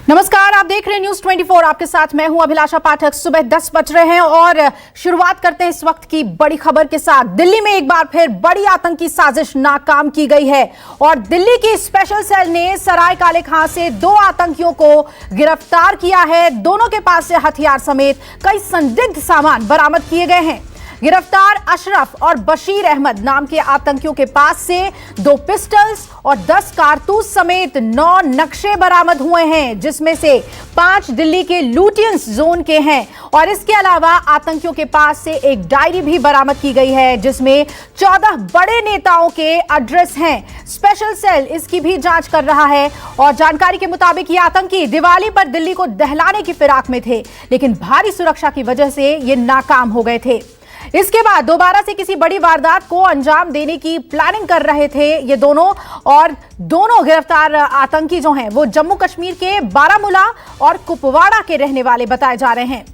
नमस्कार, आप देख रहे हैं न्यूज 24। आपके साथ मैं हूं अभिलाषा पाठक। सुबह 10 बज रहे हैं और शुरुआत करते हैं इस वक्त की बड़ी खबर के साथ। दिल्ली में एक बार फिर बड़ी आतंकी साजिश नाकाम की गई है और दिल्ली की स्पेशल सेल ने सराय काले खां से 2 आतंकियों को गिरफ्तार किया है। दोनों के पास से हथियार समेत कई संदिग्ध सामान बरामद किए गए हैं। गिरफ्तार अशरफ और बशीर अहमद नाम के आतंकियों के पास से 2 पिस्टल्स और 10 कारतूस समेत 9 नक्शे बरामद हुए हैं, जिसमें से 5 दिल्ली के लुटियंस जोन के हैं। और इसके अलावा आतंकियों के पास से एक डायरी भी बरामद की गई है, जिसमें 14 बड़े नेताओं के एड्रेस हैं। स्पेशल सेल इसकी भी जांच कर रहा है और जानकारी के मुताबिक ये आतंकी दिवाली पर दिल्ली को दहलाने की फिराक में थे, लेकिन भारी सुरक्षा की वजह से ये नाकाम हो गए थे। इसके बाद दोबारा से किसी बड़ी वारदात को अंजाम देने की प्लानिंग कर रहे थे ये दोनों। और दोनों गिरफ्तार आतंकी जो हैं वो जम्मू कश्मीर के बारामूला और कुपवाड़ा के रहने वाले बताए जा रहे हैं।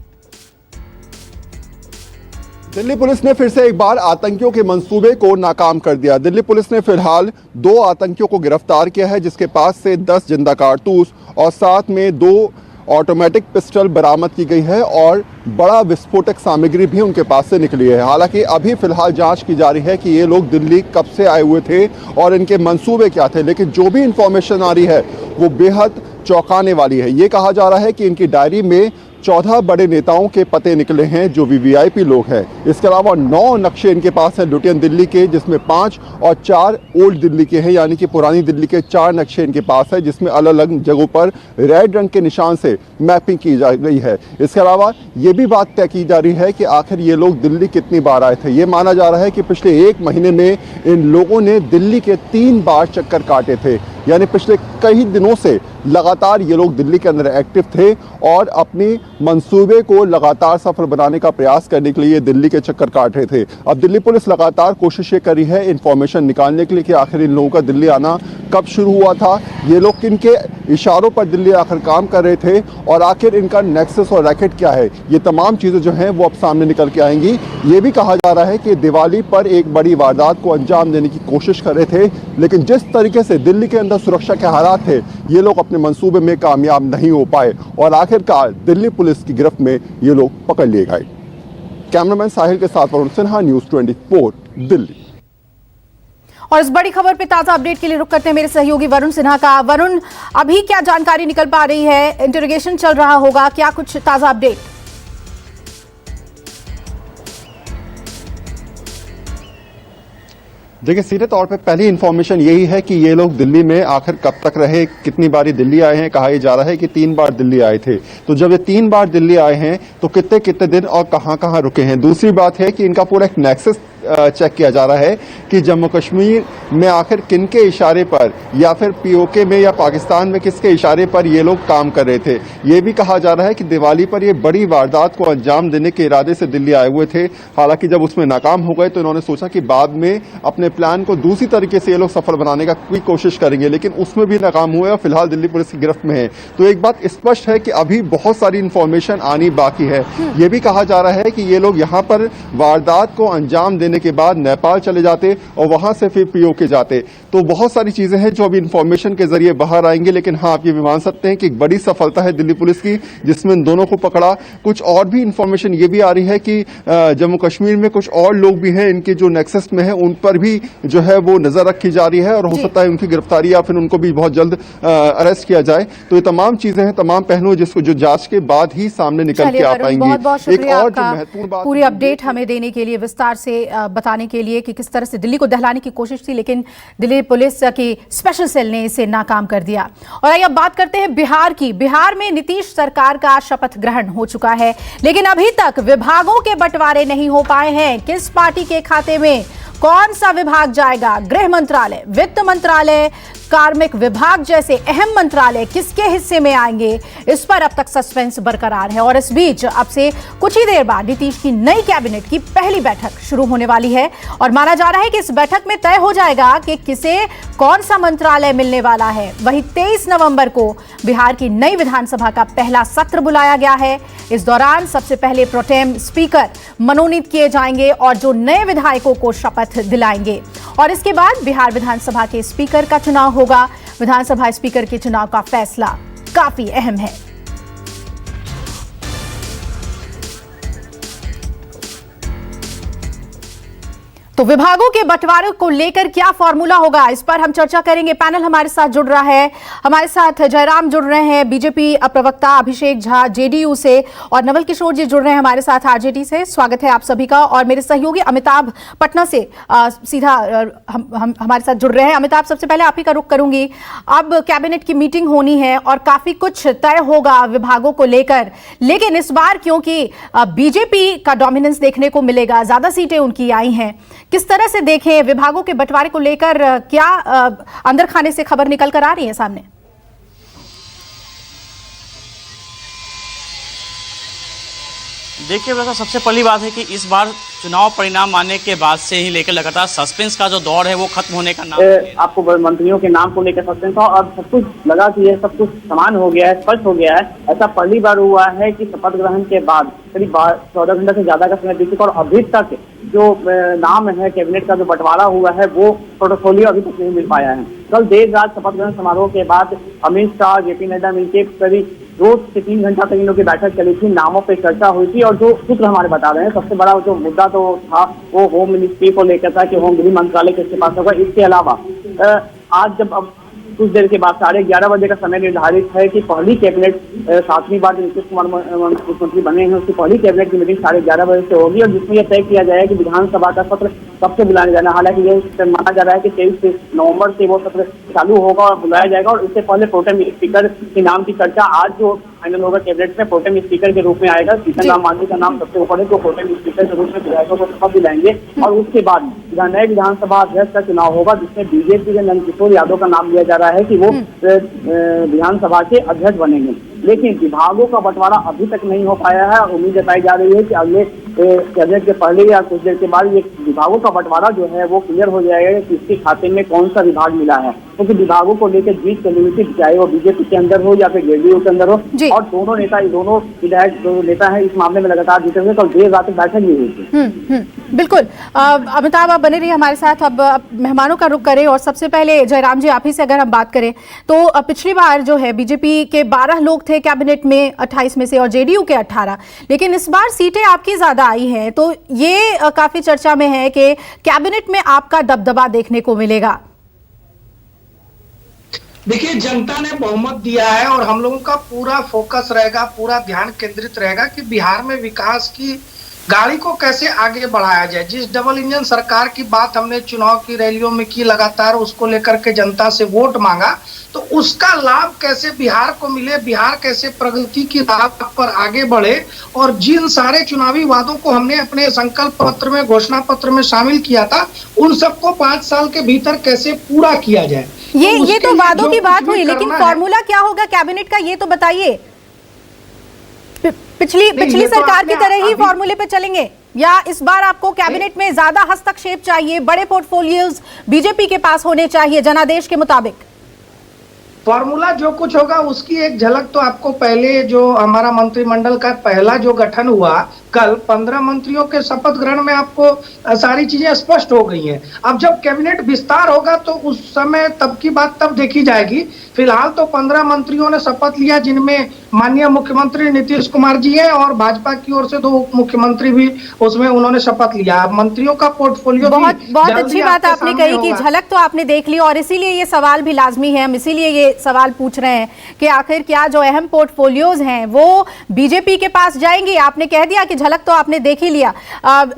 दिल्ली पुलिस ने फिर से एक बार आतंकियों के मंसूबे को नाकाम कर दिया। दिल्ली पुलिस ने फिलहाल 2 आतंकियों को गिरफ्तार किया है, जिसके पास से 10 जिंदा कारतूस और साथ में 2 ऑटोमेटिक पिस्टल बरामद की गई है और बड़ा विस्फोटक सामग्री भी उनके पास से निकली है। हालांकि अभी फिलहाल जांच की जा रही है कि ये लोग दिल्ली कब से आए हुए थे और इनके मंसूबे क्या थे, लेकिन जो भी इंफॉर्मेशन आ रही है वो बेहद चौंकाने वाली है। ये कहा जा रहा है कि इनकी डायरी में 14 बड़े नेताओं के पते निकले हैं जो वीवीआईपी लोग हैं। इसके अलावा 9 नक्शे इनके पास हैं लुटियन दिल्ली के, जिसमें 5 और 4 ओल्ड दिल्ली के हैं, यानी कि पुरानी दिल्ली के 4 नक्शे इनके पास है, जिसमें अलग अलग जगहों पर रेड रंग के निशान से मैपिंग की जा गई है। इसके अलावा ये भी बात तय की जा रही है कि आखिर ये लोग दिल्ली कितनी बार आए थे। ये माना जा रहा है कि पिछले 1 महीने में इन लोगों ने दिल्ली के 3 बार चक्कर काटे थे, यानी पिछले कई दिनों से लगातार ये लोग दिल्ली के अंदर एक्टिव थे और अपनी मंसूबे को लगातार सफल बनाने का प्रयास करने के लिए दिल्ली के चक्कर काट रहे थे। अब दिल्ली पुलिस लगातार कोशिशें कर रही है इंफॉर्मेशन निकालने के लिए कि आखिर इन लोगों का दिल्ली आना कब शुरू हुआ था, ये लोग किन के इशारों पर दिल्ली आखिर काम कर रहे थे और आखिर इनका नेक्सस और रैकेट क्या है। ये तमाम चीज़ें जो हैं वो अब सामने निकल के आएंगी। ये भी कहा जा रहा है कि दिवाली पर एक बड़ी वारदात को अंजाम देने की कोशिश कर रहे थे, लेकिन जिस तरीके से दिल्ली के अंदर सुरक्षा के हालात थे, ये लोग अपने मंसूबे में कामयाब नहीं हो पाए और आखिरकार दिल्ली पुलिस की गिरफ्त में ये लोग पकड़ लिए गए। कैमरामैन साहिल के साथ वरुण सिन्हा, न्यूज़ 24 दिल्ली। और इस बड़ी खबर पे ताजा अपडेट के लिए रुक करते हैं मेरे सहयोगी वरुण सिन्हा का। वरुण, अभी क्या जानकारी निकल पा रही है? इंटरोगेशन चल रहा होगा, क्या कुछ ताजा अपडेट? देखिए, सीधे तौर पे पहली इन्फॉर्मेशन यही है कि ये लोग दिल्ली में आखिर कब तक रहे, कितनी बारी दिल्ली आए हैं। कहा जा रहा है कि 3 बार दिल्ली आए थे। तो जब ये 3 बार दिल्ली आए हैं तो कितने कितने दिन और कहां रुके हैं। दूसरी बात है कि इनका पूरा एक नेक्सस चेक किया जा रहा है कि जम्मू कश्मीर में आखिर किन के इशारे पर या फिर पीओके में या पाकिस्तान में किसके इशारे पर ये लोग काम कर रहे थे। ये भी कहा जा रहा है कि दिवाली पर ये बड़ी वारदात को अंजाम देने के इरादे से दिल्ली आए हुए थे। हालांकि जब उसमें नाकाम हो गए तो इन्होंने सोचा कि बाद में अपने प्लान को दूसरी तरीके से ये लोग सफल बनाने का कोई कोशिश करेंगे, लेकिन उसमें भी नाकाम हुए और फिलहाल दिल्ली पुलिस की गिरफ्त में है। तो एक बात स्पष्ट है कि अभी बहुत सारी इंफॉर्मेशन आनी बाकी है। ये भी कहा जा रहा है कि ये लोग यहाँ पर वारदात को अंजाम देने के बाद नेपाल चले जाते और वहां से फिर पीओके जाते। तो बहुत सारी चीजें हैं जो अभी इंफॉर्मेशन के जरिए बाहर आएंगे, लेकिन हाँ, आप ये भी मान सकते हैं कि एक बड़ी सफलता है दिल्ली पुलिस की, जिसमें इन दोनों को पकड़ा। कुछ और भी इंफॉर्मेशन ये भी आ रही है कि जम्मू कश्मीर में कुछ और लोग भी हैं इनके जो नेक्सस में है, उन पर भी जो है वो नजर रखी जा रही है और हो सकता है उनकी गिरफ्तारी या फिर उनको भी बहुत जल्द अरेस्ट किया जाए। तो ये तमाम चीजें हैं, तमाम पहलू जिसको जो जांच के बाद ही सामने निकल के आ पाएंगे। एक और जो महत्वपूर्ण बात, पूरी अपडेट हमें देने के लिए, विस्तार से बताने के लिए कि किस तरह से दिल्ली को दहलाने की कोशिश थी, लेकिन दिल्ली पुलिस की स्पेशल सेल ने इसे नाकाम कर दिया। और आइए अब बात करते हैं बिहार की। बिहार में नीतीश सरकार का शपथ ग्रहण हो चुका है, लेकिन अभी तक विभागों के बंटवारे नहीं हो पाए हैं। किस पार्टी के खाते में कौन सा विभाग जाएगा? गृह मंत्रालय, वित्त मंत्रालय, कार्मिक विभाग जैसे अहम मंत्रालय किसके हिस्से में आएंगे, इस पर अब तक सस्पेंस बरकरार है। और इस बीच अब से कुछ ही देर बाद नीतीश की नई कैबिनेट की पहली बैठक शुरू होने वाली है और माना जा रहा है कि इस बैठक में तय हो जाएगा कि किसे कौन सा मंत्रालय मिलने वाला है। वहीं 23 नवंबर को बिहार की नई विधानसभा का पहला सत्र बुलाया गया है। इस दौरान सबसे पहले प्रोटेम स्पीकर मनोनीत किए जाएंगे और जो नए विधायकों को शपथ दिलाएंगे और इसके बाद बिहार विधानसभा के स्पीकर का चुनाव होगा। विधानसभा स्पीकर के चुनाव का फैसला काफी अहम है। तो विभागों के बंटवारे को लेकर क्या फॉर्मूला होगा, इस पर हम चर्चा करेंगे। पैनल हमारे साथ जुड़ रहा है, हमारे साथ जयराम जुड़ रहे हैं बीजेपी प्रवक्ता, अभिषेक झा जेडीयू से, और नवल किशोर जी जुड़ रहे हैं हमारे साथ आरजेडी से। स्वागत है आप सभी का। और मेरे सहयोगी अमिताभ पटना से सीधा हम हमारे साथ जुड़ रहे हैं। अमिताभ, सबसे पहले आप ही का रुख करूंगी। अब कैबिनेट की मीटिंग होनी है और काफी कुछ तय होगा विभागों को लेकर, लेकिन इस बार क्योंकि बीजेपी का डोमिनेंस देखने को मिलेगा, ज्यादा सीटें उनकी आई हैं, किस तरह से देखें विभागों के बंटवारे को लेकर? क्या अंदर खाने से खबर निकल कर आ रही है सामने? देखिए वैसा सबसे पहली बात है कि इस बार चुनाव परिणाम आने के बाद से ही लेकर लगातार सस्पेंस का जो दौर है वो खत्म होने का नाम है। आपको मंत्रियों के नाम को लेकर सस्पेंस था और सब कुछ लगा कि ये सब कुछ समान हो गया है, स्पष्ट हो गया है। ऐसा पहली बार हुआ है कि शपथ ग्रहण के बाद करीब 14 घंटे से ज्यादा का समय बीत चुका और अभी तक जो नाम है कैबिनेट का जो बंटवारा हुआ है वो पोर्टफोलियो अभी तक नहीं मिल पाया है। कल देर रात शपथ ग्रहण समारोह के बाद अमित शाह, जेपी नड्डा मिलकर करीब 2 से 3 घंटा तक इन लोगों की बैठक चली थी, नामों पे चर्चा हुई थी। और जो सूत्र हमारे बता रहे हैं, सबसे बड़ा जो मुद्दा तो था वो होम मिनिस्ट्री को लेकर था कि होम गृह मंत्रालय किसके पास होगा। इसके अलावा आज जब अब कुछ देर के बाद 11:30 बजे का समय निर्धारित है कि पहली कैबिनेट 7वीं बार नीतीश कुमार मुख्यमंत्री बने हैं, उसकी पहली कैबिनेट की मीटिंग 11:30 बजे से होगी और जिसमें यह तय किया जाएगा कि विधानसभा का सत्र कब से बुलाया जाना। हालांकि ये माना जा रहा है कि 23 नवंबर से वो सत्र चालू होगा और बुलाया जाएगा। और इससे पहले प्रोटेम स्पीकर के नाम की चर्चा आज जो फाइनल होगा कैबिनेट में, प्रोटेम स्पीकर के रूप में आएगा। जीतन राम मांझी का नाम सबसे ऊपर है, तो प्रोटेम स्पीकर के रूप में विधायकों को शपथ दिलाएंगे। और उसके बाद नए विधानसभा अध्यक्ष का चुनाव होगा, जिसमें बीजेपी के नंदकिशोर यादव का नाम लिया जा रहा है कि वो विधानसभा के अध्यक्ष बनेंगे। लेकिन विभागों का बंटवारा अभी तक नहीं हो पाया है और उम्मीद जताई जा रही है कि अगले कैबिनेट के पहले या कुछ देर के बाद ये विभागों का बंटवारा जो है वो क्लियर हो जाएगा कि किसके खाते में कौन सा विभाग मिला है। क्योंकि विभागों को लेकर जीत चली, चाहे वो बीजेपी के अंदर हो या फिर जेडीयू के अंदर हो, और दोनों विधायक जो नेता है इस मामले में लगातार जीते हुए, कल देर रात तक बैठक भी हुई थी। बिल्कुल। अमिताभ, आप बने रहिए हमारे साथ। अब मेहमानों का रुख करें और सबसे पहले जयराम जी आप ही से अगर हम बात करें तो पिछली बार जो है बीजेपी के 12 लोग थे कैबिनेट में 28 में से और जेडीयू के 18, लेकिन इस बार सीटें आपकी ज्यादा आई हैं, तो ये काफी चर्चा में है कि कैबिनेट में आपका दबदबा देखने को मिलेगा। देखिए, जनता ने बहुमत दिया है और हम लोगों का पूरा फोकस रहेगा, पूरा ध्यान केंद्रित रहेगा कि बिहार में विकास की गाड़ी को कैसे आगे बढ़ाया जाए। जिस डबल इंजन सरकार की बात हमने चुनाव की रैलियों में की लगातार, उसको लेकर के जनता से वोट मांगा, तो उसका लाभ कैसे बिहार को मिले, बिहार कैसे प्रगति की राह पर आगे बढ़े, और जिन सारे चुनावी वादों को हमने अपने संकल्प पत्र में, घोषणा पत्र में शामिल किया था, उन सबको 5 साल के भीतर कैसे पूरा किया जाए। ये तो वादों की बात हुई, लेकिन फॉर्मूला क्या होगा कैबिनेट का, ये तो बताइए। पिछली सरकार की तरह ही फॉर्मूले पे चलेंगे या इस बार आपको कैबिनेट में ज्यादा हस्तक्षेप चाहिए, बड़े पोर्टफोलियोज बीजेपी के पास होने चाहिए जनादेश के मुताबिक? फॉर्मूला जो कुछ होगा उसकी एक झलक तो आपको पहले जो हमारा मंत्रिमंडल का पहला जो गठन हुआ कल 15 मंत्रियों के शपथ ग्रहण में आपको सारी चीजें स्पष्ट हो गई हैं। अब जब कैबिनेट विस्तार होगा तो उस समय तब की बात तब देखी जाएगी। फिलहाल तो 15 मंत्रियों ने शपथ लिया, जिनमें माननीय मुख्यमंत्री नीतीश कुमार जी हैं और भाजपा की ओर से 2 उप मुख्यमंत्री भी उसमें उन्होंने शपथ लिया। अब मंत्रियों का पोर्टफोलियो बहुत अच्छी बात आपने कही कि झलक तो आपने देख ली, और इसीलिए ये सवाल भी लाजमी है, हम इसीलिए ये सवाल पूछ रहे हैं कि आखिर क्या जो अहम पोर्टफोलियोज हैं वो बीजेपी के पास जाएंगी। आपने कह दिया कि झलक तो आपने देख ही लिया।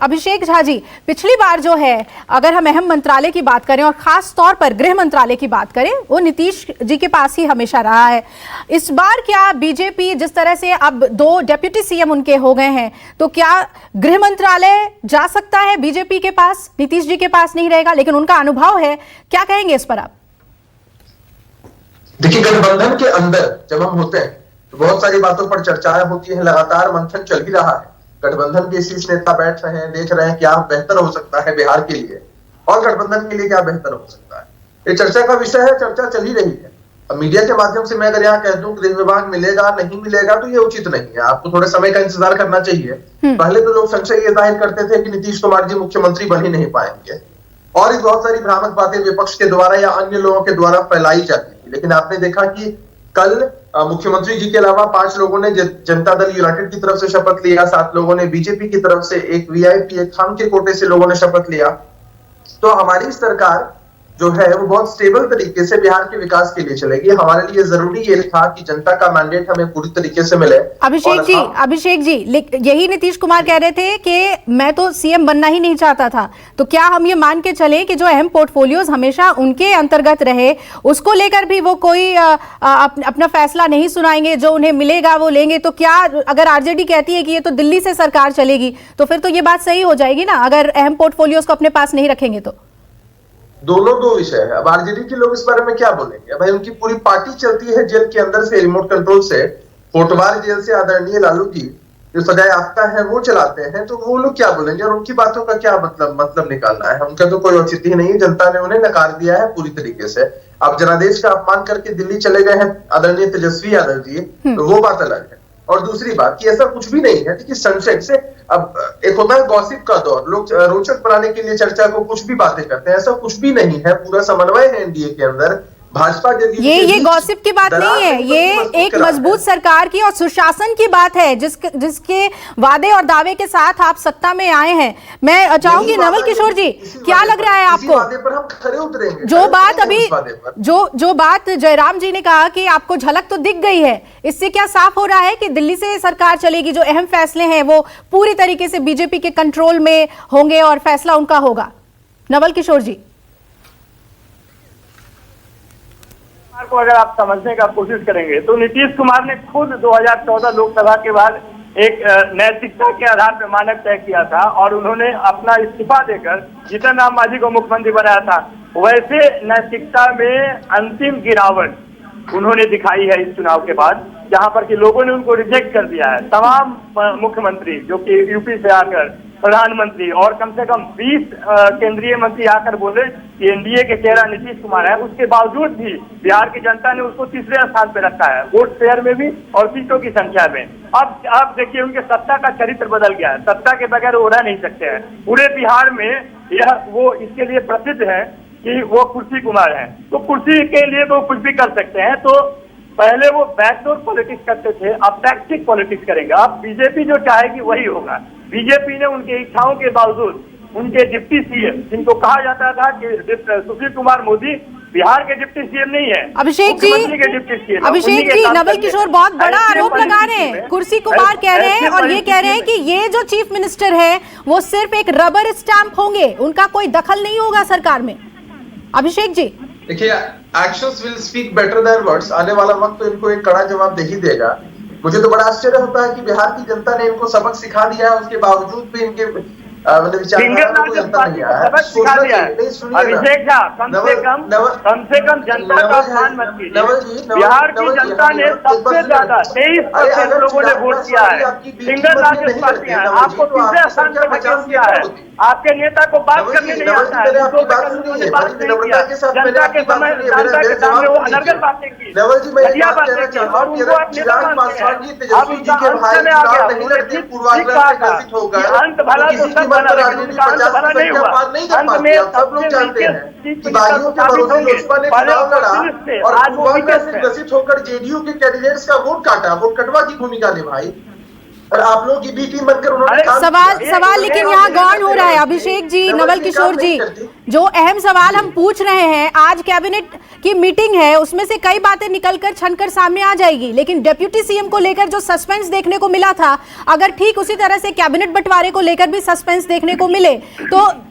अभिषेक झा जी, पिछली बार जो है अगर हम अहम मंत्रालय की बात करें और खास तौर पर गृह मंत्रालय की बात करें, वो नीतीश जी के पास ही हमेशा रहा है। इस बार क्या बीजेपी जिस तरह से अब 2 डेप्यूटी सीएम उनके हो गए हैं, तो क्या गृह मंत्रालय जा सकता है बीजेपी के पास? नीतीश जी के पास नहीं रहेगा, लेकिन उनका अनुभव है, क्या कहेंगे इस पर आप? देखिए, गठबंधन के अंदर जब हम होते हैं तो बहुत सारी बातों पर चर्चाएं होती हैं, लगातार मंथन चल ही रहा है। गठबंधन के शीर्ष नेता बैठ रहे हैं, देख रहे हैं क्या बेहतर हो सकता है बिहार के लिए और गठबंधन के लिए क्या बेहतर हो सकता है। ये चर्चा का विषय है, चर्चा चल ही रही है। अब मीडिया के माध्यम से मैं अगर यहाँ कह दूं गृह विभाग मिलेगा नहीं मिलेगा तो ये उचित नहीं है। आपको थोड़े समय का इंतजार करना चाहिए। पहले तो लोग संशय ये जाहिर करते थे कि नीतीश कुमार जी मुख्यमंत्री बन ही नहीं पाएंगे और इस बहुत सारी भ्रामक बातें विपक्ष के द्वारा या अन्य लोगों के द्वारा फैलाई जाती थी। लेकिन आपने देखा कि कल मुख्यमंत्री जी के अलावा 5 लोगों ने जनता दल यूनाइटेड की तरफ से शपथ लिया, 7 लोगों ने बीजेपी की तरफ से, एक वीआईपी, एक खाम के कोटे से लोगों ने शपथ लिया। तो हमारी सरकार जो है वो बहुत स्टेबल तरीके से बिहार के विकास के लिए चलेगी। हमारे लिए जरूरी ये था कि जनता का मैंडेट हमें पूरी तरीके से मिले। अभिषेक जी यही नीतीश कुमार कह रहे थे कि मैं तो सीएम बनना ही नहीं चाहता था। तो क्या हम ये मान के चले कि जो अहम पोर्टफोलियोज हमेशा उनके अंतर्गत रहे, उसको लेकर भी वो कोई अपना फैसला नहीं सुनाएंगे, जो उन्हें मिलेगा वो लेंगे? तो क्या अगर आरजेडी कहती है कि ये तो दिल्ली से सरकार चलेगी, तो फिर तो ये बात सही हो जाएगी ना, अगर अहम पोर्टफोलियोज को अपने पास नहीं रखेंगे तो? दोनों दो विषय है। अब आरजेडी के लोग इस बारे में क्या बोलेंगे? भाई उनकी पूरी पार्टी चलती है जेल के अंदर से, रिमोट कंट्रोल से। कोटवार जेल से आदरणीय लालू जी जो सजा याफ्ता है वो चलाते हैं, तो वो लोग क्या बोलेंगे और उनकी बातों का क्या मतलब निकालना है? उनका तो कोई औचित्य ही नहीं है। जनता ने उन्हें नकार दिया है पूरी तरीके से। अब जनादेश का अपमान करके दिल्ली चले गए हैं आदरणीय तेजस्वी यादव जी, तो वो बात अलग है। और दूसरी बात कि ऐसा कुछ भी नहीं है कि संशय से, अब एक होता है गॉसिप का दौर, लोग रोचक बनाने के लिए चर्चा को कुछ भी बातें करते हैं। ऐसा कुछ भी नहीं है, पूरा समन्वय है एनडीए के अंदर। भाजपा ये गॉसिप की बात नहीं है, ये एक मजबूत सरकार की और सुशासन की बात है, जिसके वादे और दावे के साथ आप सत्ता में आए हैं। मैं चाहूंगी नवल किशोर जी, क्या लग रहा है आपको? वादे पर हम खरे उतरेंगे। जो बात अभी जो बात जयराम जी ने कहा कि आपको झलक तो दिख गई है, इससे क्या साफ हो रहा है कि दिल्ली से सरकार चलेगी, जो अहम फैसले हैं वो पूरी तरीके से बीजेपी के कंट्रोल में होंगे और फैसला उनका होगा? नवल किशोर जी, को अगर आप समझने का कोशिश करेंगे तो नीतीश कुमार ने खुद 2014 लोकसभा के बाद एक नैतिकता के आधार पर मानक तय किया था और उन्होंने अपना इस्तीफा देकर जीतन राम मांझी को मुख्यमंत्री बनाया था। वैसे नैतिकता में अंतिम गिरावट उन्होंने दिखाई है इस चुनाव के बाद, जहां पर कि लोगों ने उनको रिजेक्ट कर दिया है। तमाम मुख्यमंत्री जो कि यूपी से आकर प्रधानमंत्री और कम से कम 20 केंद्रीय मंत्री आकर बोले कि एनडीए के चेहरा नीतीश कुमार है, उसके बावजूद भी बिहार की जनता ने उसको तीसरे स्थान पर रखा है, वोट शेयर में भी और सीटों की संख्या में। अब आप देखिए उनके सत्ता का चरित्र बदल गया है, सत्ता के बगैर वो रह नहीं सकते हैं। पूरे बिहार में वो इसके लिए प्रसिद्ध है कि वो कुर्सी कुमार है, तो कुर्सी के लिए तो कुछ भी कर सकते हैं। तो पहले वो बैकडोर पॉलिटिक्स करते थे, अब टैक्टिक पॉलिटिक्स करेंगे। अब बीजेपी जो चाहेगी वही होगा। बीजेपी ने उनकी इच्छाओं के बावजूद उनके डिप्टी सीएम, जिनको कहा जाता था कि सुशील कुमार मोदी बिहार के डिप्टी सीएम नहीं है, अभिषेक जी, नवल किशोर बहुत बड़ा आरोप लगा रहे हैं, कुर्सी कुमार कह रहे हैं और ये कह रहे हैं कि ये जो चीफ मिनिस्टर है वो सिर्फ एक रबर स्टैंप होंगे, उनका कोई दखल नहीं होगा सरकार में। अभिषेक जी देखिए, actions will speak better than words. आने वाला वक्त तो इनको एक कड़ा जवाब दे ही देगा। मुझे तो बड़ा आश्चर्य होता है कि बिहार की जनता ने इनको सबक सिखा दिया है, उसके बावजूद भी इनके अभिषेक झा कम से कम जनता का अपमान मत कीजिए। बिहार की जनता ने सबसे ज्यादा 23% लोगों ने वोट किया है, सिंगल लार्जेस्ट पार्टी है, आपको तीसरे स्थान पर धकेल दिया है। आपके नेता को बात करने नहीं आता है, बात नहीं किया, जनता के सामने वो अनर्गल बातें की, घटिया बातें की और उनको आप नेता मानते हैं। अब उनका अंत में आ गया, उन्होंने ठीक कहा था कि अंत भला तो सब भला, लेकिन उनका अंत भला नहीं हुआ। अंत में सब लोग जानते हैं कि बागियों के भरोसे लोजपा ने चुनाव लड़ा और आज वो ग्रसित होकर जेडीयू के कैंडिडेट्स का वोट काटा, वोट कटवा की भूमिका निभाई और आप लोग की बी टीम बनकर उन्होंने सवाल लेकिन यहाँ गौन हो रहा है। अभिषेक जी, नवल किशोर जी, जो अहम सवाल हम पूछ रहे हैं, आज कैबिनेट की मीटिंग है, उसमें से कई बातें निकलकर छनकर सामने आ जाएगी, लेकिन डिप्टी सीएम को लेकर जो सस्पेंस देखने को मिला था, अगर ठीक उसी तरह से कैबिनेट बंटवारे को लेकर भी सस्पेंस देखने को मिले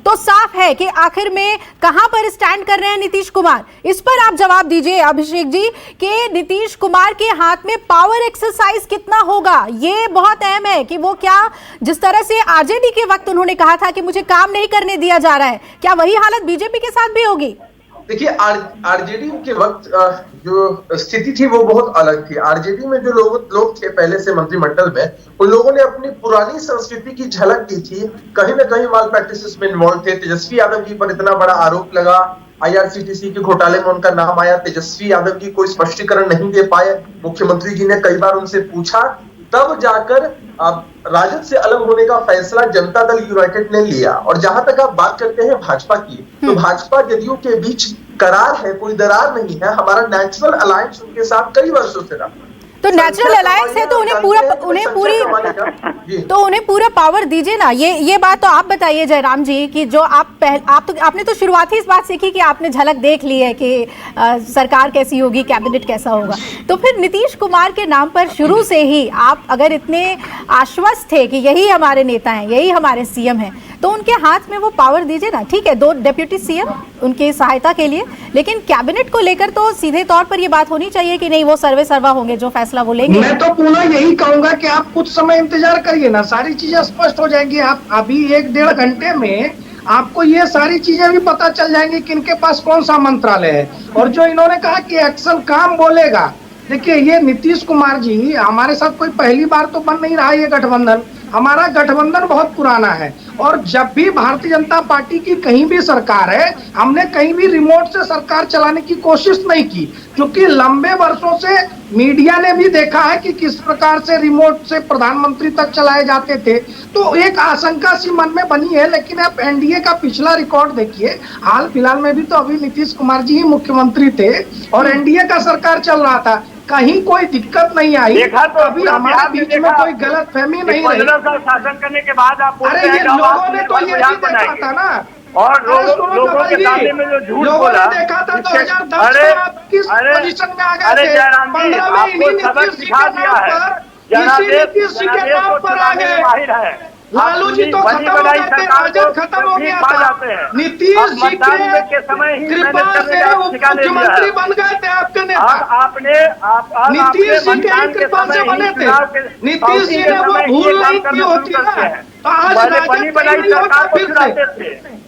तो साफ है कि आखिर में कहां पर स्टैंड कर रहे हैं नीतीश कुमार। इस पर आप जवाब दीजिए अभिषेक जी कि नीतीश कुमार के हाथ में पावर एक्सरसाइज कितना होगा। ये बहुत अहम है कि वो क्या, जिस तरह से आरजेडी के वक्त उन्होंने कहा था कि मुझे काम नहीं करने दिया जा रहा है, क्या वही हालत बीजेपी के साथ भी होगी? देखिए, आरजेडी के वक्त जो स्थिति थी वो बहुत अलग थी। आरजेडी में जो लोग थे पहले से मंत्रिमंडल में, उन लोगों ने अपनी पुरानी संस्कृति की झलक दी थी, कहीं ना कहीं माल प्रैक्टिसेस में इन्वॉल्व थे। तेजस्वी यादव जी पर इतना बड़ा आरोप लगा, आईआरसीटीसी के घोटाले में उनका नाम आया, तेजस्वी यादव जी कोई स्पष्टीकरण नहीं दे पाए। मुख्यमंत्री जी ने कई बार उनसे पूछा तब जाकर राजद से अलग होने का फैसला जनता दल यूनाइटेड ने लिया। और जहां तक आप बात करते हैं भाजपा की, तो भाजपा जदयू के बीच करार है, कोई दरार नहीं है। हमारा नेचुरल अलायंस उनके साथ कई वर्षों से रहा। तो नेचुरल अलायंस है तो उन्हें पूरा पावर दीजिए ना। ये बात तो आप बताइए जयराम जी कि जो आपने तो शुरुआत ही इस बात सीखी कि आपने झलक देख ली है कि सरकार कैसी होगी, कैबिनेट कैसा होगा, तो फिर नीतीश कुमार के नाम पर शुरू से ही आप अगर इतने आश्वस्त थे कि यही हमारे नेता हैं, यही हमारे सीएम हैं, तो उनके हाथ में वो पावर दीजिए ना। ठीक है, 2 डिप्टी सीएम उनकी सहायता के लिए, लेकिन कैबिनेट को लेकर तो सीधे तौर पर ये बात होनी चाहिए कि नहीं, वो सर्वे सर्वा होंगे, जो फैसला वो लेंगे। मैं तो पुनः यही कहूंगा कि आप कुछ समय इंतजार करिए ना, सारी चीजें स्पष्ट हो जाएंगी। आप अभी 1-1.5 घंटे में आपको ये सारी चीजें भी पता चल जाएंगी कि इनके पास कौन सा मंत्रालय है। और जो इन्होंने कहा कि एक्शन काम बोलेगा, देखिए ये नीतीश कुमार जी हमारे साथ कोई पहली बार तो बन नहीं रहा ये गठबंधन। हमारा गठबंधन बहुत पुराना है और जब भी भारतीय जनता पार्टी की कहीं भी सरकार है, हमने कहीं भी रिमोट से सरकार चलाने की कोशिश नहीं की, क्योंकि लंबे वर्षों से मीडिया ने भी देखा है कि किस प्रकार से रिमोट से प्रधानमंत्री तक चलाए जाते थे। तो एक आशंका सी मन में बनी है। लेकिन आप एनडीए का पिछला रिकॉर्ड देखिए, हाल फिलहाल में भी तो अभी नीतीश कुमार जी ही मुख्यमंत्री थे और एनडीए का सरकार चल रहा था, कहीं कोई दिक्कत नहीं आई। अभी हमारे बीच में कोई गलतफहमी नहीं रही। शासन करने के बाद आप अरे ये लोगों ने तो ये भी देखा था ना, और लोगों के सामने में जो झूठ बोला, देखा था 2010 में आप किस पोजीशन में आ गए थे। 15 में इन्हीं नीतीश जी के नाम पर, इसी नीतीश जी के नाम पर आ गए। लालू जी तो खत्म हो गए थे, राजद खत्म हो गया था, नीतीश जी के कृपा से मुख्यमंत्री बन गए थे आपके नेता। नीतीश जी के कृपा से बने थे। नीतीश जी ने वो भूल नहीं की होती ना, तो आज राजद नहीं होता फिर से।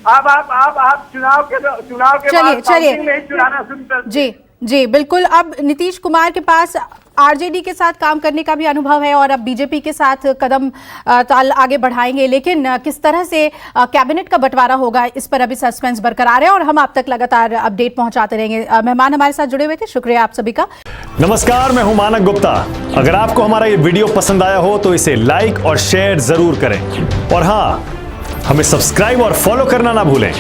अब आप चुनाव के बाद चुनाना शुरू कर। जी बिल्कुल। अब नीतीश कुमार के पास आरजेडी के साथ काम करने का भी अनुभव है और अब बीजेपी के साथ कदम ताल आगे बढ़ाएंगे, लेकिन किस तरह से कैबिनेट का बंटवारा होगा इस पर अभी सस्पेंस बरकरार है और हम आप तक लगातार अपडेट पहुंचाते रहेंगे। मेहमान हमारे साथ जुड़े हुए थे, शुक्रिया आप सभी का। नमस्कार, मैं हूं मानक गुप्ता। अगर आपको हमारा ये वीडियो पसंद आया हो तो इसे लाइक और शेयर जरूर करें और हाँ, हमें सब्सक्राइब और फॉलो करना ना भूलें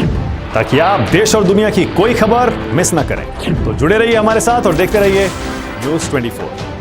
ताकि आप देश और दुनिया की कोई खबर मिस ना करें। तो जुड़े रहिए हमारे साथ और देखते रहिए News 24।